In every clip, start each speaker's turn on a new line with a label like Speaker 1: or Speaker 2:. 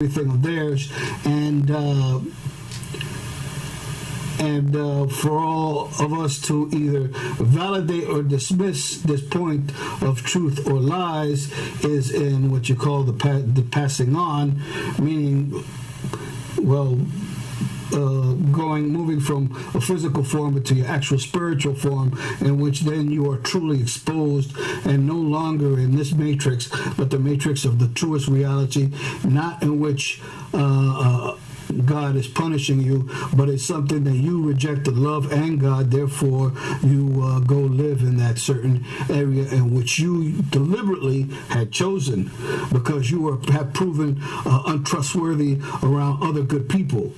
Speaker 1: everything of theirs, and for all of us to either validate or dismiss this point of truth or lies is in what you call the passing on, meaning, well, moving from a physical form into your actual spiritual form, in which then you are truly exposed and no longer in this matrix, but the matrix of the truest reality, not in which God is punishing you, but it's something that you rejected love and God, therefore you go live in that certain area in which you deliberately had chosen, because you have proven untrustworthy around other good people.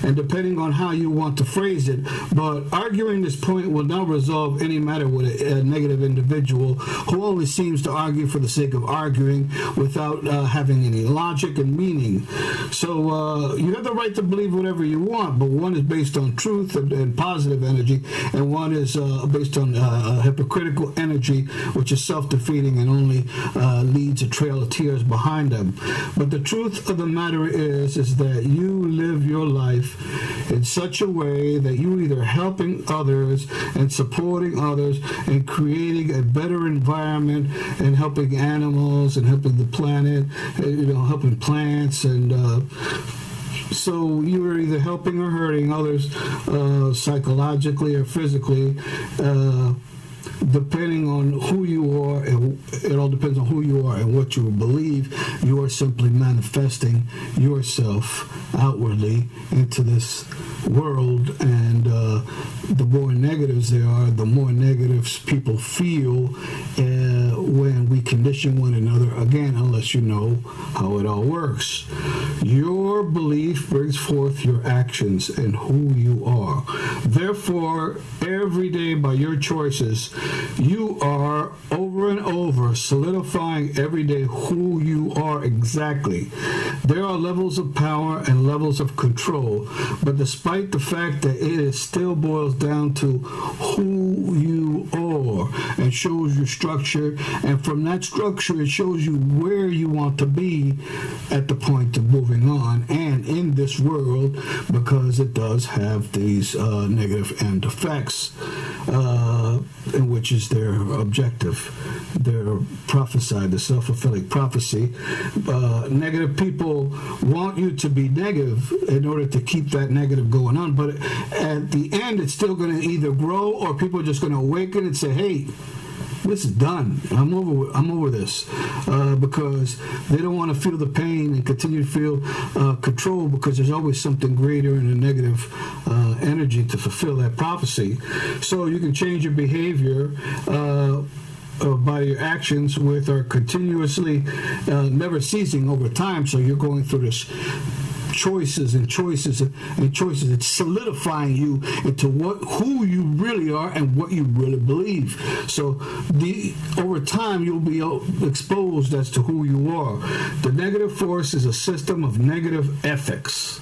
Speaker 1: And depending on how you want to phrase it, but arguing this point will not resolve any matter with a negative individual who only seems to argue for the sake of arguing without having any logic and meaning. So you have the right to believe whatever you want, but one is based on truth and positive energy, and one is based on hypocritical energy, which is self-defeating and only leads a trail of tears behind them. But the truth of the matter is that you live your life in such a way that you're either helping others and supporting others and creating a better environment and helping animals and helping the planet, helping plants, and so you're either helping or hurting others psychologically or physically, depending on who you are, and it all depends on who you are and what you believe. You are simply manifesting yourself outwardly into this world, and the more negatives there are, the more negatives people feel when we condition one another, again, unless you know how it all works. Your belief brings forth your actions and who you are. Therefore, every day by your choices, you are over and over solidifying every day who you are exactly. There are levels of power and levels of control, but despite the fact that it still boils down to who you are and shows your structure, and from that structure it shows you where you want to be at the point of moving on and in this world, because it does have these negative end effects, which is their objective, their prophesy, the self-fulfilling prophecy. Negative people want you to be negative in order to keep that negative going on, but at the end it's still going to either grow, or people are just going to awaken and say, hey, this is done. I'm over this, because they don't want to feel the pain and continue to feel control, because there's always something greater in a negative energy to fulfill that prophecy. So you can change your behavior by your actions, with or continuously never ceasing over time. So you're going through this choices and choices and choices. It's solidifying you into who you really are and what you really believe. So over time you'll be exposed as to who you are. The negative force is a system of negative ethics.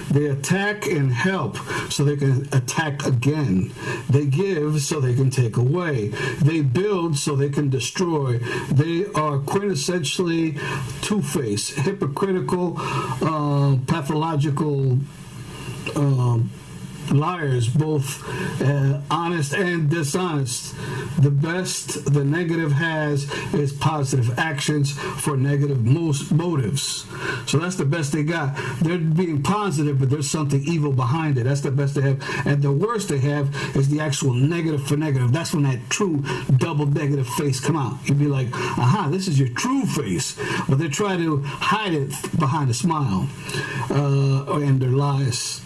Speaker 1: They attack and help so they can attack again. They give so they can take away. They build so they can destroy. They are quintessentially two-faced, hypocritical, pathological liars, both honest and dishonest. The best the negative has is positive actions for negative motives. So that's the best they got. They're being positive, but there's something evil behind it. That's the best they have. And the worst they have is the actual negative for negative. That's when that true double negative face come out. You'd be like, aha, this is your true face. But they try to hide it behind a smile and their lies.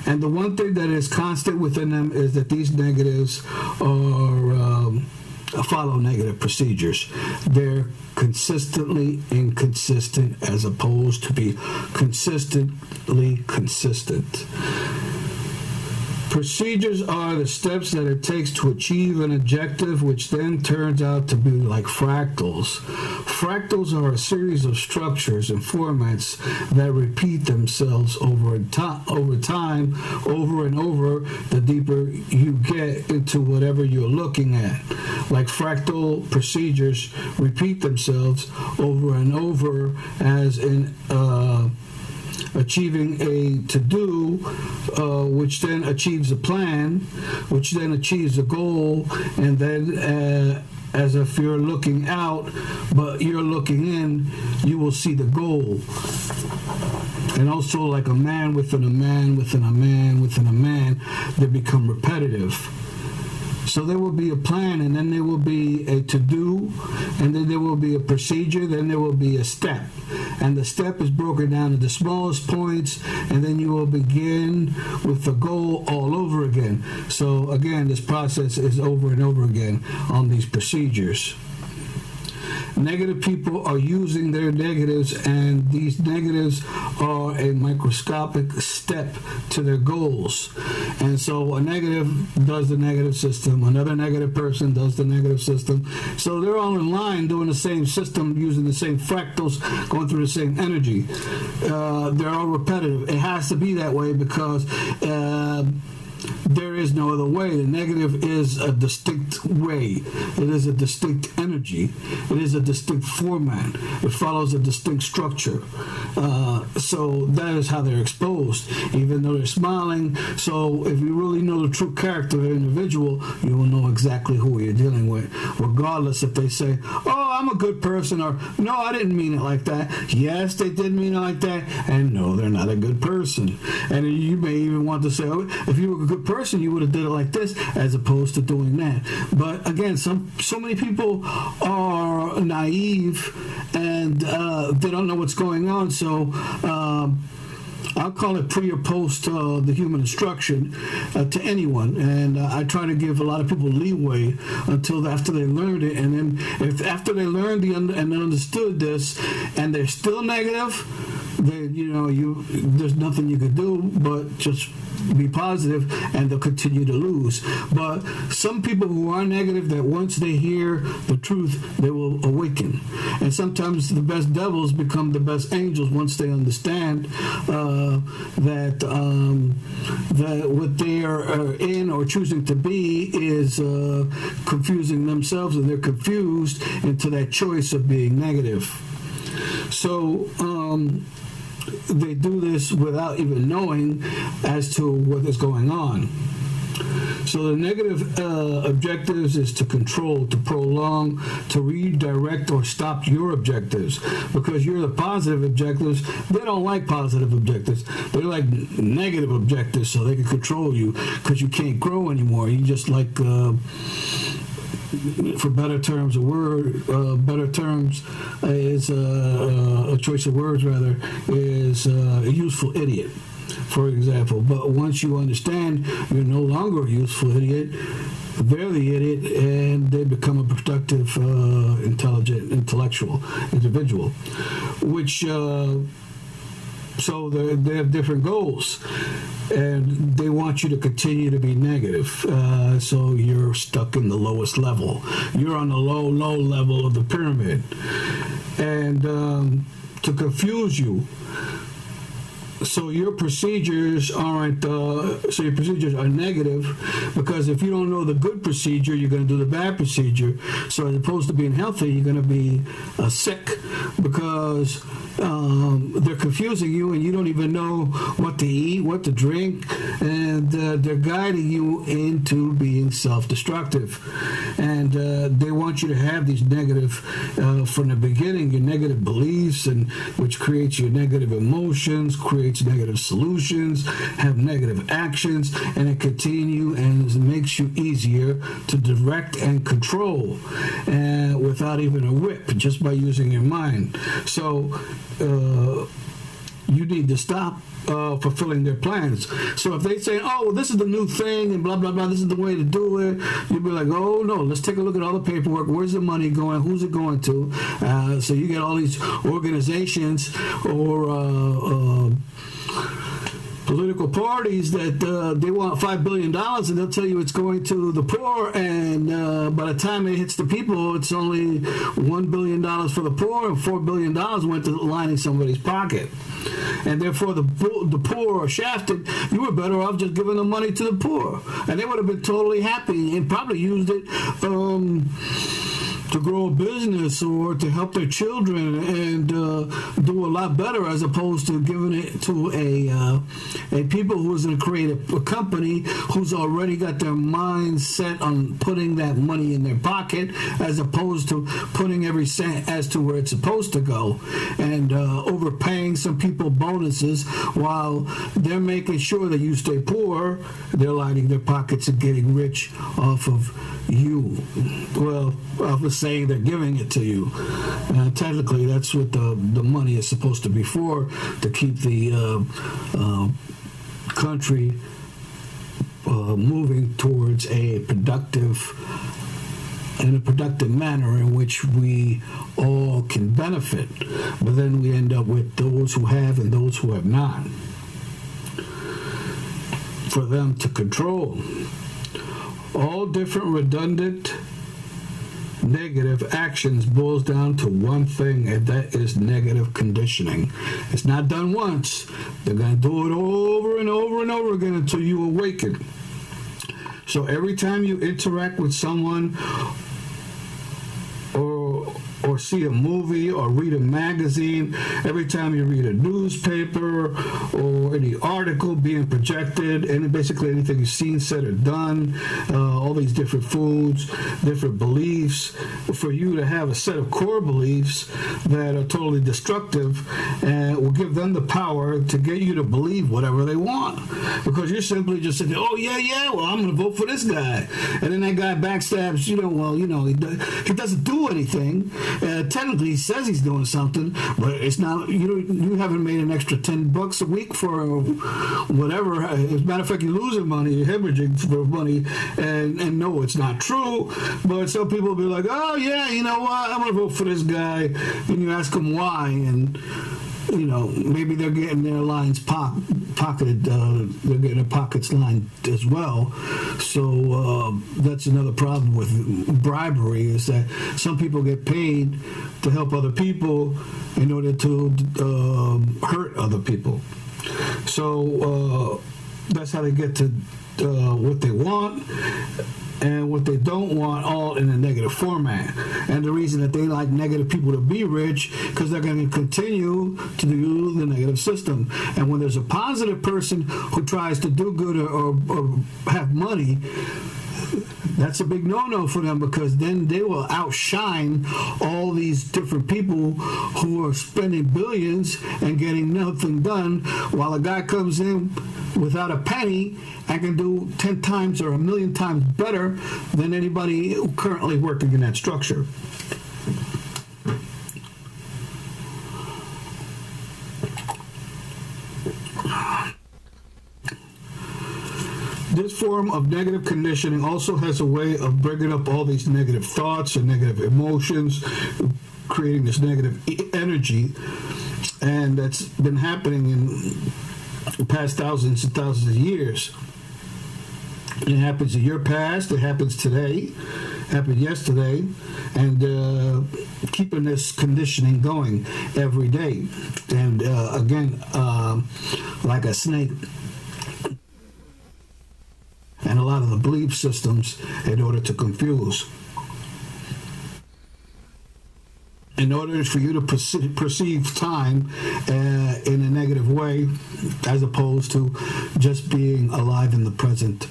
Speaker 1: And the one thing that is constant within them is that these negatives are follow negative procedures. They're consistently inconsistent as opposed to be consistently consistent. Procedures are the steps that it takes to achieve an objective, which then turns out to be like fractals. Fractals are a series of structures and formats that repeat themselves over time, over and over, the deeper you get into whatever you're looking at. Like fractal procedures repeat themselves over and over, as in achieving a to-do, which then achieves a plan, which then achieves a goal, and then as if you're looking out, but you're looking in, you will see the goal. And also, like a man within a man within a man within a man, they become repetitive. So there will be a plan, and then there will be a to-do, and then there will be a procedure, then there will be a step. And the step is broken down into the smallest points, and then you will begin with the goal all over again. So again, this process is over and over again on these procedures. Negative people are using their negatives, and these negatives are a microscopic step to their goals. And so a negative does the negative system, another negative person does the negative system. So they're all in line doing the same system, using the same fractals, going through the same energy. They're all repetitive. It has to be that way because there is no other way. The negative is a distinct way. It is a distinct energy. It is a distinct format. It follows a distinct structure. So that is how they're exposed, even though they're smiling. So if you really know the true character of an individual, you will know exactly who you're dealing with, regardless if they say, oh, I'm a good person, or no, I didn't mean it like that. Yes, they did mean it like that, and no, they're not a good person. And you may even want to say, oh, if you were a good person, you would have did it like this, as opposed to doing that. But again, so many people are naive, and they don't know what's going on. So I'll call it pre or post the human instruction to anyone, and I try to give a lot of people leeway until after they learned it, and then if after they learned and understood this, and they're still negative, then there's nothing you could do but just be positive, and they'll continue to lose. But some people who are negative, that once they hear the truth, they will awaken. And sometimes the best devils become the best angels once they understand that what they are in or choosing to be is confusing themselves, and they're confused into that choice of being negative. So they do this without even knowing as to what is going on. So the negative objectives is to control, to prolong, to redirect or stop your objectives. Because you're the positive objectives, they don't like positive objectives. They like negative objectives, so they can control you because you can't grow anymore. You just like... for better terms, is a choice of words rather, is a useful idiot, for example. But once you understand you're no longer a useful idiot, they're the idiot, and they become a productive, intelligent, intellectual individual, which so they have different goals, and they want you to continue to be negative. So you're stuck in the lowest level. You're on the low level of the pyramid. And to confuse you, so your procedures are negative, because if you don't know the good procedure, you're going to do the bad procedure. So as opposed to being healthy, you're going to be sick, because they're confusing you, and you don't even know what to eat, what to drink, and they're guiding you into being self-destructive. And they want you to have these negative, from the beginning, your negative beliefs, and which creates your negative emotions, creates negative solutions, have negative actions, and it continue, and it makes you easier to direct and control without even a whip, just by using your mind. So you need to stop fulfilling their plans. So if they say, oh, this is the new thing and blah, blah, blah, this is the way to do it, you'll be like, oh, no, let's take a look at all the paperwork. Where's the money going? Who's it going to? So you get all these organizations or political parties that they want $5 billion, and they'll tell you it's going to the poor, and by the time it hits the people, it's only $1 billion for the poor, and $4 billion went to lining somebody's pocket. And therefore the poor are shafted. You were better off just giving the money to the poor, and they would have been totally happy and probably used it to grow a business or to help their children and do a lot better, as opposed to giving it to a people who's going to create a company who's already got their mind set on putting that money in their pocket, as opposed to putting every cent as to where it's supposed to go, and overpaying some people bonuses while they're making sure that you stay poor. They're lining their pockets and getting rich off of you. Well, off of saying they're giving it to you. Technically, that's what the money is supposed to be for, to keep the country moving towards a productive manner in which we all can benefit. But then we end up with those who have and those who have not, for them to control. All different redundant negative actions boils down to one thing, and that is negative conditioning. It's not done once. They're going to do it over and over and over again until you awaken. So every time you interact with someone or see a movie or read a magazine, every time you read a newspaper or any article being projected, and basically anything you've seen, said, or done, all these different foods, different beliefs, for you to have a set of core beliefs that are totally destructive and will give them the power to get you to believe whatever they want, because you're simply just saying, oh yeah, well, I'm going to vote for this guy, and then that guy backstabs, he doesn't do anything. Technically, he says he's doing something, but it's not. You haven't made an extra $10 a week for whatever. As a matter of fact, you're losing money, you're hemorrhaging for money, and no, it's not true. But some people will be like, oh yeah, you know what? I'm gonna vote for this guy, and you ask them why, and maybe they're getting their lines pocketed. They're getting their pockets lined as well. So that's another problem with bribery, is that some people get paid to help other people in order to hurt other people. So that's how they get to what they want and what they don't want, all in a negative format. And the reason that they like negative people to be rich, because they're going to continue to do the negative system. And when there's a positive person who tries to do good or have money, that's a big no-no for them, because then they will outshine all these different people who are spending billions and getting nothing done, while a guy comes in without a penny and can do 10 times or 1,000,000 times better than anybody currently working in that structure. This form of negative conditioning also has a way of bringing up all these negative thoughts and negative emotions, creating this negative energy, and that's been happening in the past thousands and thousands of years. It happens in your past, it happens today, it happened yesterday, and keeping this conditioning going every day. And again, like a snake, and a lot of the belief systems in order to confuse. In order for you to perceive time in a negative way, as opposed to just being alive in the present.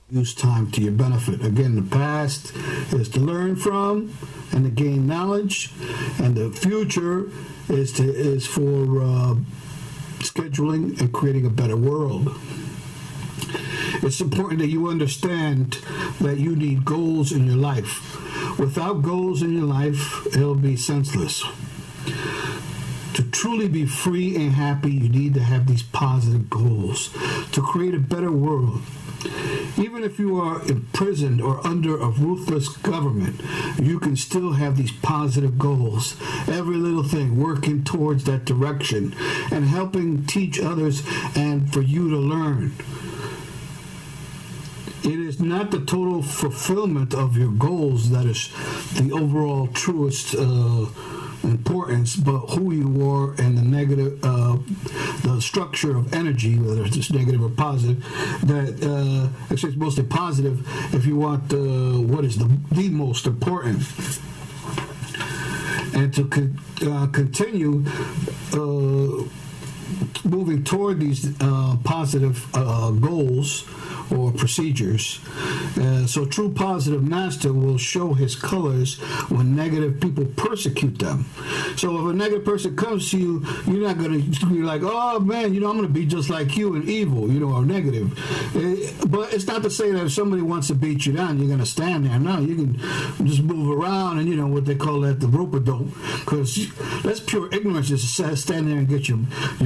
Speaker 1: Use time to your benefit. Again, the past is to learn from and to gain knowledge, and the future is for scheduling and creating a better world. It's important that you understand that you need goals in your life. Without goals in your life, it'll be senseless. To truly be free and happy, you need to have these positive goals to create a better world. Even if you are imprisoned or under a ruthless government, you can still have these positive goals. Every little thing working towards that direction and helping teach others and for you to learn. It is not the total fulfillment of your goals that is the overall truest importance, but who you are and the negative, the structure of energy, whether it's negative or positive, that actually it's mostly positive if you want what is the most important. And to continue moving toward these positive goals or procedures. So true positive master will show his colors when negative people persecute them. So if a negative person comes to you, you're not going to be like, oh man, I'm going to be just like you and evil, or negative. But it's not to say that if somebody wants to beat you down, you're going to stand there. No, you can just move around and what they call that, the rope-a-dope, because that's pure ignorance, just to stand there and get your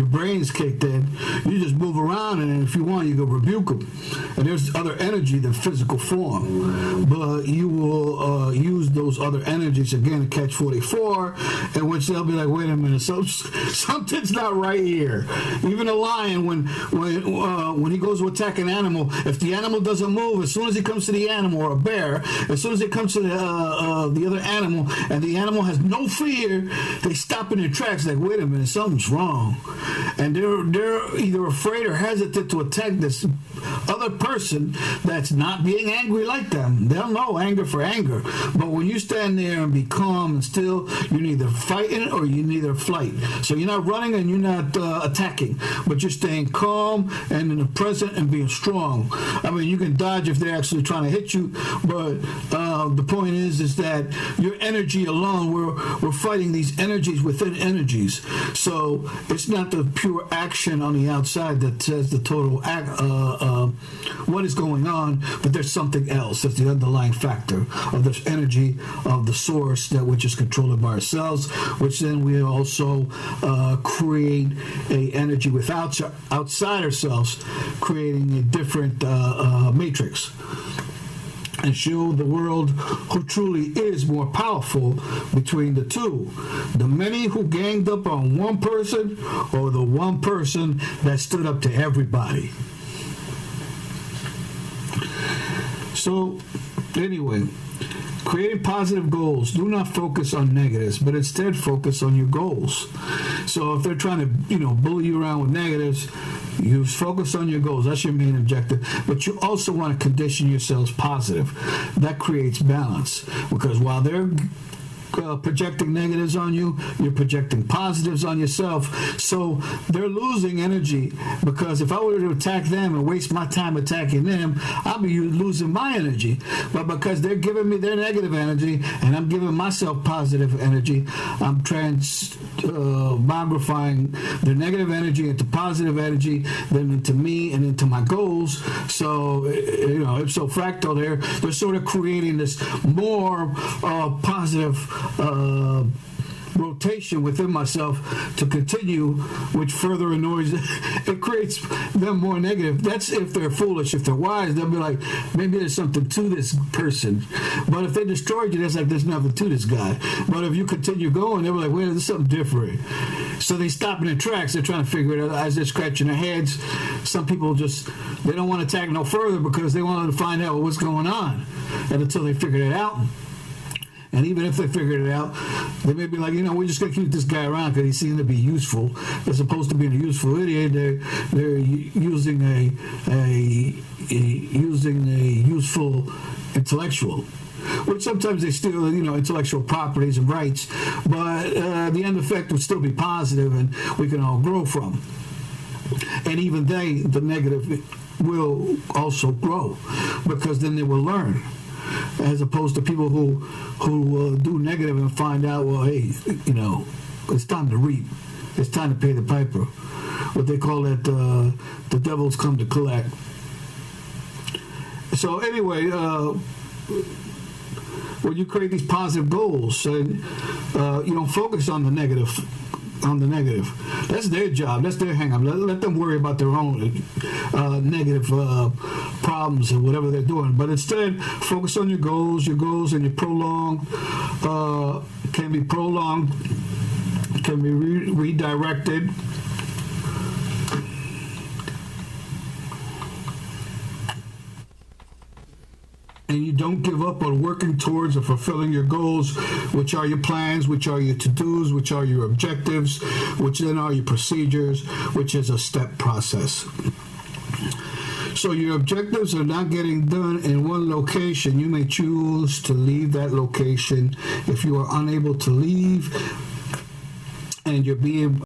Speaker 1: brains kicked in. You just move around, and if you want, you can rebuke them. And there's other energy than physical form. But you will use those other energies again to catch 44, in which they'll be like, wait a minute, something's not right here. Even a lion, when he goes to attack an animal, if the animal doesn't move, as soon as he comes to the animal, or a bear, as soon as it comes to the other animal, and the animal has no fear, they stop in their tracks like, wait a minute, something's wrong. And they're either afraid or hesitant to attack this other person that's not being angry like them. They'll know anger for anger. But when you stand there and be calm and still, you're neither fighting or you're neither flight. So you're not running and you're not attacking, but you're staying calm and in the present and being strong. I mean, you can dodge if they're actually trying to hit you, but the point is that your energy alone, we're fighting these energies within energies. So it's not the pure action on the outside that says the total what is going on, but there's something else. That's the underlying factor of this energy of the source, that which is controlled by ourselves, which then we also create a energy outside ourselves, creating a different matrix, and show the world who truly is more powerful between the two. The many who ganged up on one person, or the one person that stood up to everybody. So, anyway, creating positive goals. Do not focus on negatives, but instead focus on your goals. So if they're trying to, bully you around with negatives, you focus on your goals. That's your main objective. But you also want to condition yourselves positive. That creates balance, because while they're projecting negatives on you, you're projecting positives on yourself. So they're losing energy, because if I were to attack them and waste my time attacking them, I'll be losing my energy. But because they're giving me their negative energy and I'm giving myself positive energy, I'm magnifying their negative energy into positive energy, then into me and into my goals. So, ipso fracto, they're sort of creating this more positive rotation within myself to continue, which further annoys it, creates them more negative. That's if they're foolish. If they're wise, they'll be like, maybe there's something to this person. But if they destroyed you, that's like, there's nothing to this guy. But if you continue going, they're like, wait, there's something different. So they stop in their tracks. They're trying to figure it out as they're scratching their heads. Some people they don't want to attack no further, because they want to find out what's going on. And until they figure it out, and even if they figured it out, they may be like, we're just going to keep this guy around because he seems to be useful. As opposed to being a useful idiot, they're using a useful intellectual, which sometimes they steal, intellectual properties and rights. But the end effect would still be positive, and we can all grow from. And even the negative, will also grow, because then they will learn. As opposed to people who do negative and find out, well, hey, it's time to reap. It's time to pay the piper. What they call it, the devil's come to collect. So anyway, when you create these positive goals, and you don't focus on the negative. That's their job. That's their hang-up. Let them worry about their own negative problems and whatever they're doing. But instead, focus on your goals, and your can be prolonged, can be redirected. And you don't give up on working towards or fulfilling your goals, which are your plans, which are your to-dos, which are your objectives, which then are your procedures, which is a step process. So your objectives are not getting done in one location. You may choose to leave that location. If you are unable to leave and you're being